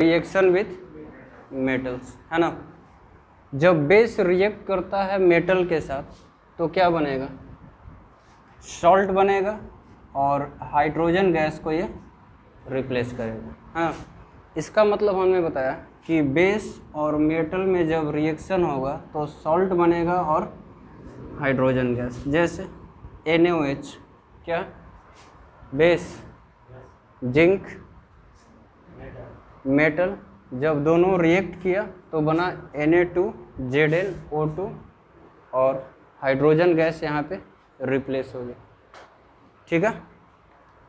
Reaction with metals, है ना। जब बेस रिएक्ट करता है मेटल के साथ तो क्या बनेगा, सॉल्ट बनेगा और हाइड्रोजन गैस को ये रिप्लेस करेगा, हाँ। इसका मतलब हमने बताया कि बेस और मेटल में जब रिएक्शन होगा तो सॉल्ट बनेगा और हाइड्रोजन गैस, जैसे NaOH क्या, बेस, जिंक, मेटल, जब दोनों रिएक्ट किया तो बना Na2ZnO2 और हाइड्रोजन गैस यहाँ पे रिप्लेस हो गया, ठीक है।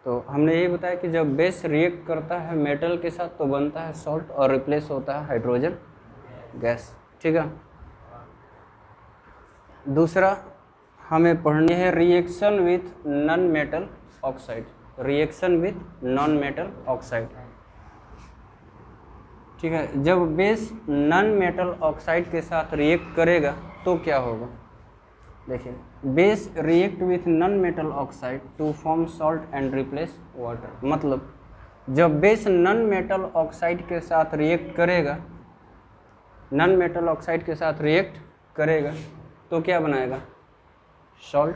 तो हमने ये बताया कि जब बेस रिएक्ट करता है मेटल के साथ तो बनता है सॉल्ट और रिप्लेस होता है हाइड्रोजन गैस, ठीक है। दूसरा हमें पढ़नी है reaction with non metal oxide, reaction with non metal oxide, ठीक है। जब बेस नॉन मेटल ऑक्साइड के साथ रिएक्ट करेगा तो क्या होगा, देखिए, base react with non metal oxide to form salt and replace water. मतलब जब बेस नॉन मेटल ऑक्साइड के साथ रिएक्ट करेगा, नॉन मेटल ऑक्साइड के साथ रिएक्ट करेगा तो क्या बनाएगा, सॉल्ट,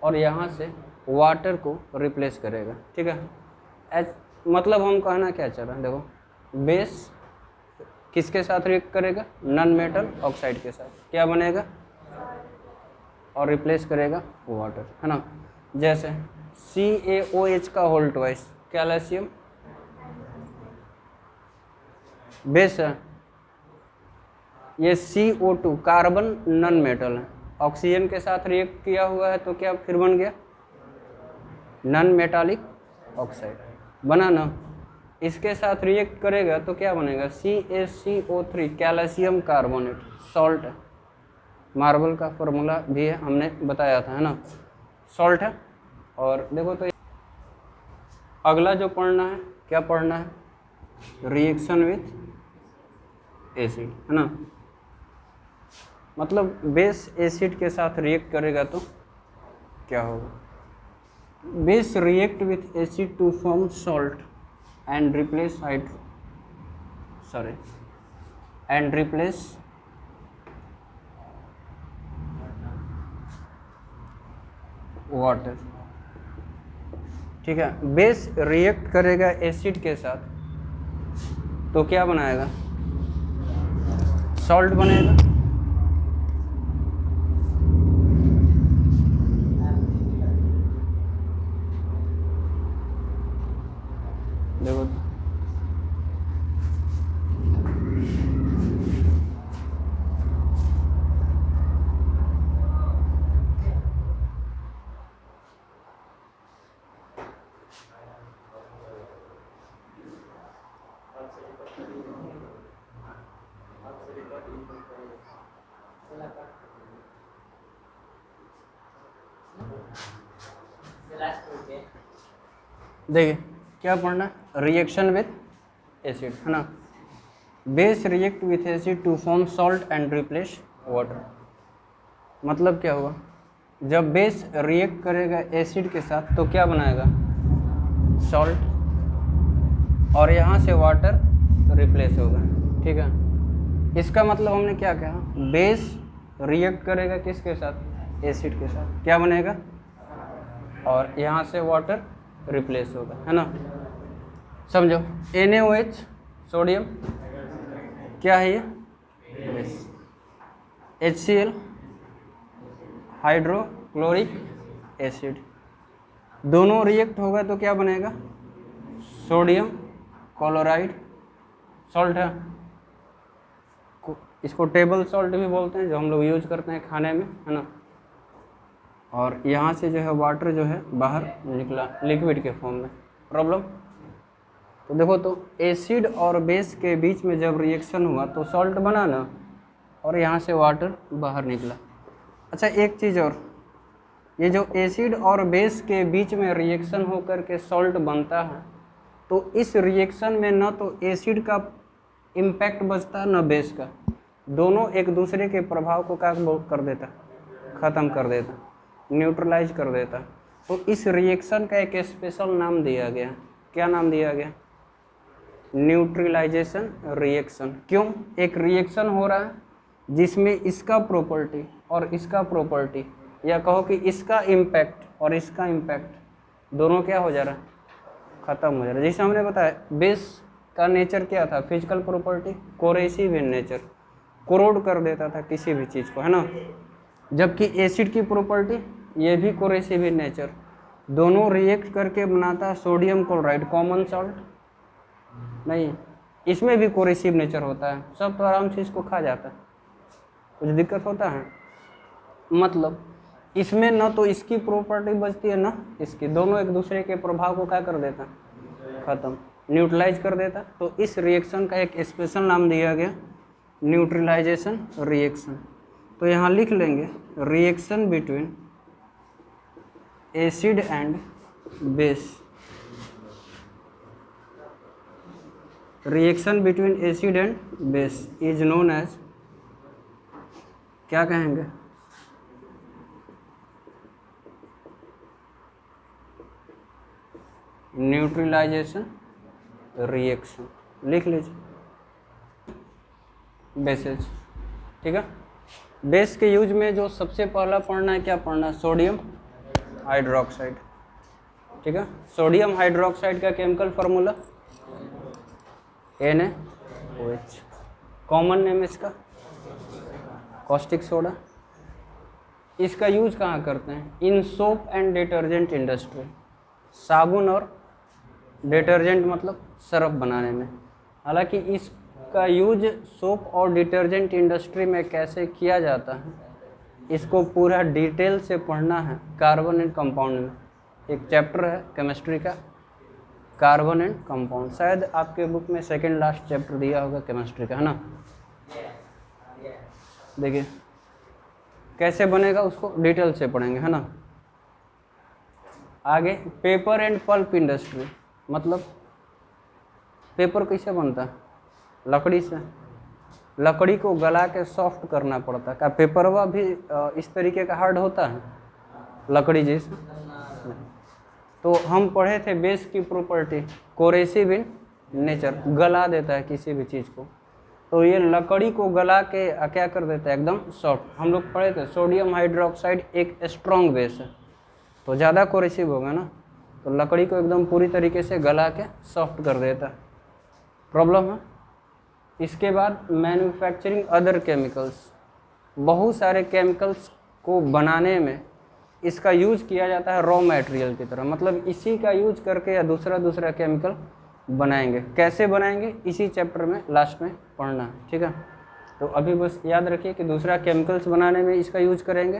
और यहाँ से वाटर को रिप्लेस करेगा, ठीक है। मतलब हम कहना क्या चाह रहे हैं, देखो, बेस किसके साथ रिएक्ट करेगा, नॉन मेटल ऑक्साइड के साथ, क्या बनेगा, और रिप्लेस करेगा वाटर, है ना। जैसे CaOH का होल ट्वाइस कैल्शियम, बेस है, ये CO2 कार्बन नॉन मेटल है, ऑक्सीजन के साथ रिएक्ट किया हुआ है तो क्या फिर बन गया, नॉन मेटालिक ऑक्साइड बना ना। इसके साथ रिएक्ट करेगा तो क्या बनेगा, CaCO3 कैल्शियम कार्बोनेट, सॉल्ट है, मार्बल का फॉर्मूला भी है, हमने बताया था, है ना, सॉल्ट है। और देखो तो अगला जो पढ़ना है, क्या पढ़ना है, रिएक्शन विथ एसिड, है ना। मतलब बेस एसिड के साथ रिएक्ट करेगा तो क्या होगा, base react with acid to form salt and replace water, ठीक है। बेस रिएक्ट करेगा एसिड के साथ तो क्या बनाएगा, सॉल्ट बनेगा, देखो देखिए क्या पढ़ना है, रिएक्शन विथ एसिड, है ना। Base react with acid to form salt and replace water. मतलब क्या हुआ, जब बेस रिएक्ट करेगा एसिड के साथ तो क्या बनाएगा, सॉल्ट, और यहाँ से वाटर रिप्लेस होगा, ठीक है। इसका मतलब हमने क्या कहा, बेस रिएक्ट करेगा किसके साथ, एसिड के साथ, क्या बनेगा, और यहाँ से वाटर रिप्लेस होगा, है ना। समझो, NaOH सोडियम क्या है ये, बेस, HCl हाइड्रोक्लोरिक एसिड, दोनों रिएक्ट होगा तो क्या बनेगा, सोडियम क्लोराइड, सॉल्ट है, इसको टेबल सॉल्ट भी बोलते हैं, जो हम लोग यूज करते हैं खाने में, है ना। और यहाँ से जो है वाटर जो है बाहर निकला लिक्विड के फॉर्म में, प्रॉब्लम। तो देखो, तो एसिड और बेस के बीच में जब रिएक्शन हुआ तो सॉल्ट बना ना, और यहाँ से वाटर बाहर निकला। अच्छा, एक चीज़ और, ये जो एसिड और बेस के बीच में रिएक्शन होकर के सॉल्ट बनता है, तो इस रिएक्शन में न तो एसिड का इम्पैक्ट बचता न बेस का, दोनों एक दूसरे के प्रभाव को क्या कर देता, ख़त्म कर देता, न्यूट्रलाइज कर देता। तो इस रिएक्शन का एक स्पेशल नाम दिया गया, क्या नाम दिया गया, न्यूट्रलाइजेशन रिएक्शन। क्यों? एक रिएक्शन हो रहा है जिसमें इसका प्रॉपर्टी और इसका प्रॉपर्टी, या कहो कि इसका इम्पैक्ट और इसका इम्पैक्ट दोनों क्या हो जा रहा है, ख़त्म हो जा रहा है। जैसे हमने बताया बेस का नेचर क्या था, physical property coercive in nature, corrode कर देता था किसी भी चीज़ को, है ना। जबकि एसिड की प्रॉपर्टी ये भी कोरेसिव इन नेचर, दोनों रिएक्ट करके बनाता है सोडियम क्लोराइड, कॉमन सॉल्ट नहीं, इसमें भी कोरेसिव नेचर होता है, सब तो आराम से इसको खा जाता है, कुछ दिक्कत होता है। मतलब इसमें न तो इसकी प्रॉपर्टी बचती है न इसकी, दोनों एक दूसरे के प्रभाव को क्या कर देता, ख़त्म, न्यूट्रलाइज कर देता। तो इस रिएक्शन का एक स्पेशल नाम दिया गया न्यूट्रलाइजेशन रिएक्शन। तो यहाँ लिख लेंगे reaction between acid and base, reaction between acid and base is known as, क्या कहेंगे, न्यूट्रलाइजेशन रिएक्शन। लिख लीजिए बेसेज, ठीक है। बेस के यूज में जो सबसे पहला पढ़ना है, क्या पढ़ना है, सोडियम हाइड्रोक्साइड, ठीक है। सोडियम हाइड्रोक्साइड का chemical formula NaOH, common name इसका कॉस्टिक सोडा। इसका यूज कहाँ करते हैं, इन सोप एंड डिटर्जेंट इंडस्ट्री, साबुन और डिटर्जेंट मतलब सरफ बनाने में। हालांकि इसका यूज सोप और डिटर्जेंट इंडस्ट्री में कैसे किया जाता है, इसको पूरा डिटेल से पढ़ना है कार्बन एंड कंपाउंड में। एक चैप्टर है केमिस्ट्री का कार्बन एंड कंपाउंड, शायद आपके बुक में सेकंड लास्ट चैप्टर दिया होगा केमिस्ट्री का, है ना। देखिए कैसे बनेगा उसको डिटेल से पढ़ेंगे, है ना। आगे पेपर एंड पल्प इंडस्ट्री, मतलब पेपर कैसे बनता है, लकड़ी से, लकड़ी को गला के सॉफ्ट करना पड़ता है। क्या पेपरवा भी इस तरीके का हार्ड होता है लकड़ी जैसा? तो हम पढ़े थे बेस की प्रॉपर्टी कोरेसिव इन नेचर, गला देता है किसी भी चीज़ को। तो ये लकड़ी को गला के क्या कर देता है, एकदम सॉफ्ट। हम लोग पढ़े थे सोडियम हाइड्रोक्साइड एक स्ट्रॉन्ग बेस है, तो ज़्यादा कोरेसिव होगा ना, तो लकड़ी को एकदम पूरी तरीके से गला के सॉफ्ट कर देता है। प्रॉब्लम है। इसके बाद मैन्युफैक्चरिंग अदर केमिकल्स, बहुत सारे केमिकल्स को बनाने में इसका यूज किया जाता है रॉ मटेरियल की तरह, मतलब इसी का यूज करके या दूसरा केमिकल बनाएंगे। कैसे बनाएंगे इसी चैप्टर में लास्ट में पढ़ना है, ठीक है। तो अभी बस याद रखिए कि दूसरा केमिकल्स बनाने में इसका यूज करेंगे,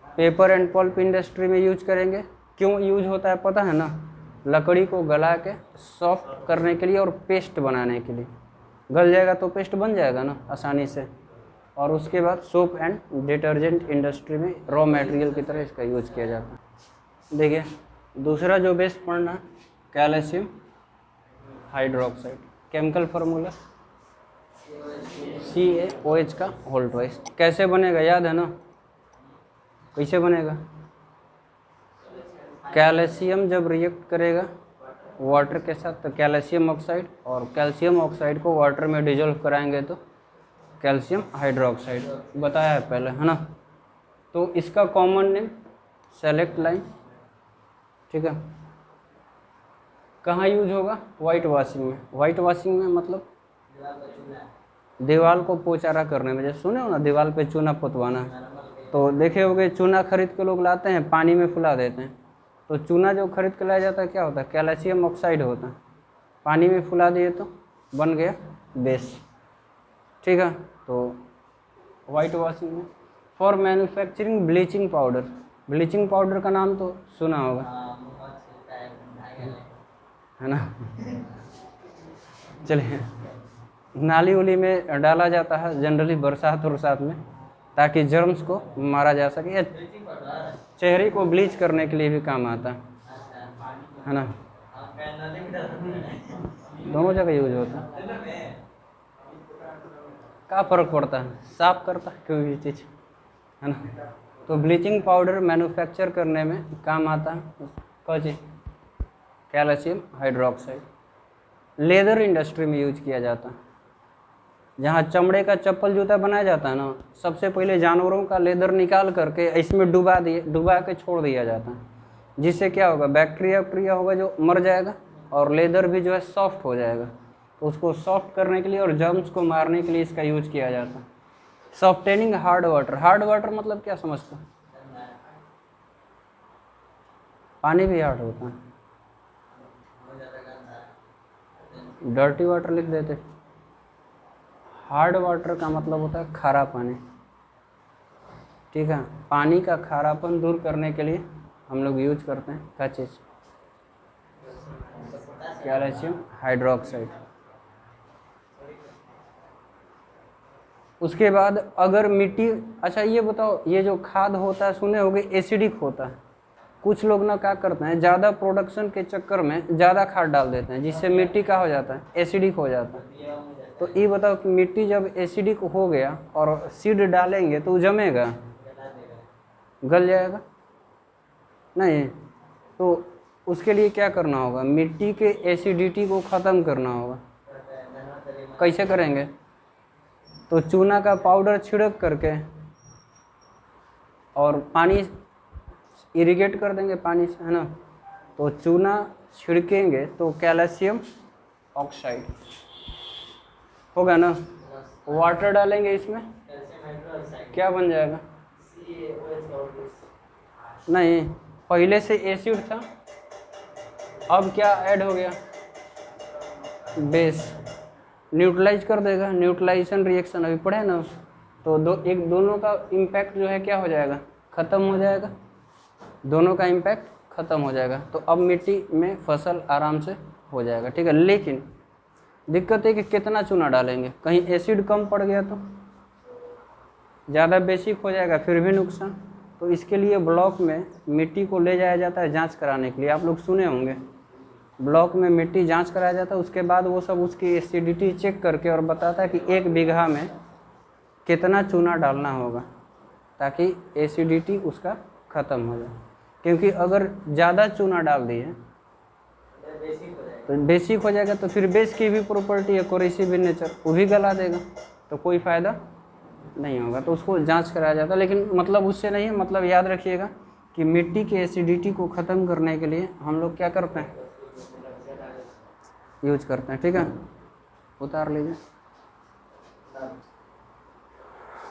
पेपर एंड पल्प इंडस्ट्री में यूज करेंगे। क्यों यूज होता है पता है ना, लकड़ी को गला के सॉफ्ट करने के लिए और पेस्ट बनाने के लिए। गल जाएगा तो पेस्ट बन जाएगा ना आसानी से। और उसके बाद सोप एंड डिटर्जेंट इंडस्ट्री में रॉ मटेरियल की तरह इसका यूज किया जाता है। देखिए दूसरा जो बेस पढ़ना है calcium hydroxide, chemical formula CaOH का होल ट्वाइस। कैसे बनेगा याद है ना, कैसे बनेगा, कैल्शियम जब रिएक्ट करेगा वाटर के साथ तो कैल्शियम ऑक्साइड, और कैल्शियम ऑक्साइड को वाटर में डिजोल्व कराएंगे तो कैल्शियम हाइड्रोक्साइड, बताया है पहले, है ना। तो इसका कॉमन नेम सेलेक्ट लाइन, ठीक है। कहाँ यूज होगा, वाइट वॉशिंग में। वाइट वॉशिंग में मतलब दीवार को पोचारा करने में, जैसे सुने हो ना दीवार पे चूना पुतवाना, तो देखे होगे चूना खरीद के लोग लाते हैं पानी में फुला देते हैं। तो चूना जो खरीद के लाया जाता है क्या होता है, कैल्शियम ऑक्साइड होता है। पानी में फुला दिए तो बन गया बेस, ठीक है। तो वाइट वॉशिंग में। For manufacturing bleaching powder, bleaching powder का नाम तो सुना होगा, है ना। चलिए नाली उली में डाला जाता है जनरली बरसात वरसात में, ताकि जर्म्स को मारा जा सके, या चेहरे को ब्लीच करने के लिए भी काम आता है ना। दोनों जगह यूज होता है। क्या फ़र्क पड़ता है, साफ करता है कोई भी चीज़, है ना। तो ब्लीचिंग पाउडर मैन्युफैक्चर करने में काम आता है कौन चीज़, कैल्शियम हाइड्रोक्साइड। लेदर इंडस्ट्री में यूज किया जाता है। जहाँ चमड़े का चप्पल जूता बनाया जाता है ना, सबसे पहले जानवरों का लेदर निकाल करके इसमें डुबा के छोड़ दिया जाता है, जिससे क्या होगा, बैक्टीरिया वैक्टीरिया होगा जो मर जाएगा और लेदर भी जो है सॉफ्ट हो जाएगा। तो उसको सॉफ्ट करने के लिए और जर्म्स को मारने के लिए इसका यूज किया जाता है। सॉफ्टेनिंग हार्ड वाटर मतलब क्या समझते हैं? पानी भी हार्ड होता है। डर्टी वाटर लिख देते। हार्ड वाटर का मतलब होता है खारा पानी, ठीक है। पानी का खारापन दूर करने के लिए हम लोग यूज करते हैं क्या चीज़? Calcium hydroxide. उसके बाद अगर मिट्टी, अच्छा ये बताओ, ये जो खाद होता है सुने होगे एसिडिक होता है। कुछ लोग ना क्या करते हैं, ज़्यादा प्रोडक्शन के चक्कर में ज़्यादा खाद डाल देते हैं, जिससे मिट्टी का हो जाता है, एसिडिक हो जाता है। तो ये बताओ कि मिट्टी जब एसिडिक हो गया और सीड डालेंगे तो जमेगा, गल जाएगा नहीं। तो उसके लिए क्या करना होगा, मिट्टी के एसिडिटी को ख़त्म करना होगा। कैसे करेंगे? तो चूना का पाउडर छिड़क करके और पानी इरिगेट कर देंगे पानी से, है ना। तो चूना छिड़केंगे तो कैल्शियम ऑक्साइड होगा ना। वाटर डालेंगे इसमें, क्या बन जाएगा? नहीं, पहले से एसिड था, अब क्या ऐड हो गया? बेस। न्यूट्रलाइज कर देगा, न्यूट्रलाइजेशन रिएक्शन अभी पढ़े ना। तो दोनों का इम्पैक्ट जो है क्या हो जाएगा, ख़त्म हो जाएगा। दोनों का इम्पैक्ट ख़त्म हो जाएगा। तो अब मिट्टी में फसल आराम से हो जाएगा, ठीक है। लेकिन दिक्कत है कि कितना चूना डालेंगे, कहीं एसिड कम पड़ गया तो ज़्यादा बेसिक हो जाएगा, फिर भी नुकसान। तो इसके लिए ब्लॉक में मिट्टी को ले जाया जाता है जांच कराने के लिए। आप लोग सुने होंगे, ब्लॉक में मिट्टी जांच कराया जाता है, उसके बाद वो सब उसकी एसिडिटी चेक करके और बताता है कि 1 बीघा में कितना चूना डालना होगा ताकि एसिडिटी उसका ख़त्म हो जाए। क्योंकि अगर ज़्यादा चूना डाल दिए तो बेसिक हो जाएगा, तो फिर बेस की भी प्रॉपर्टी है कोरेसिव इन नेचर, वो भी गला देगा, तो कोई फ़ायदा नहीं होगा। तो उसको जांच कराया जाता है। लेकिन मतलब उससे नहीं है, मतलब याद रखिएगा कि मिट्टी की एसिडिटी को ख़त्म करने के लिए हम लोग क्या करते हैं, यूज करते हैं, ठीक है। उतार लीजिए।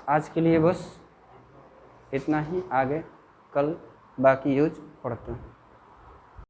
आज के लिए बस इतना ही, आगे कल बाकी यूज पढ़ते हैं।